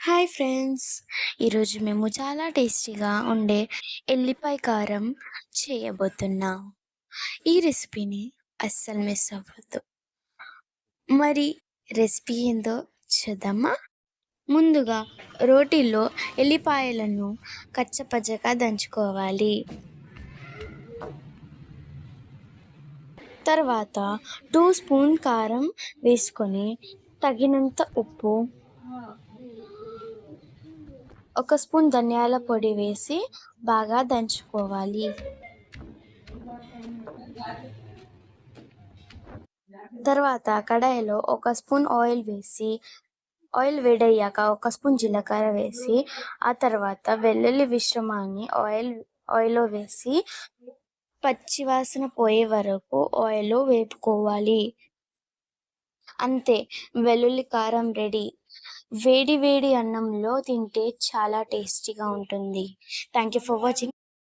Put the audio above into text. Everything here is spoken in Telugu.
Hi friends! ఈరోజు మేము చాలా టేస్టీగా ఉండే ఎల్లిపాయ కారం చేయబోతున్నాం. ఈ రెసిపీని అస్సలు మిస్ అవ్వద్దు. మరి రెసిపీ ఏందో చూద్దామా? ముందుగా రోటిలో ఎల్లిపాయలను కచ్చపచ్చగా దంచుకోవాలి. తర్వాత 2 స్పూన్ కారం వేసుకొని తగినంత ఉప్పు, 1 స్పూన్ ధనియాల పొడి వేసి బాగా దంచుకోవాలి. తర్వాత కడాయిలో 1 స్పూన్ ఆయిల్ వేసి, ఆయిల్ వేడయ్యాక 1 స్పూన్ జీలకర్ర వేసి, ఆ తర్వాత వెల్లుల్లి మిశ్రమాన్ని ఆయిల్‌లో వేసి పచ్చివాసన పోయే వరకు ఆయిల్‌లో వేపుకోవాలి. అంతే, వెల్లుల్లి కారం రెడీ. వేడి వేడి అన్నంలో తింటే చాలా టేస్టీగా ఉంటుంది. Thank you for watching.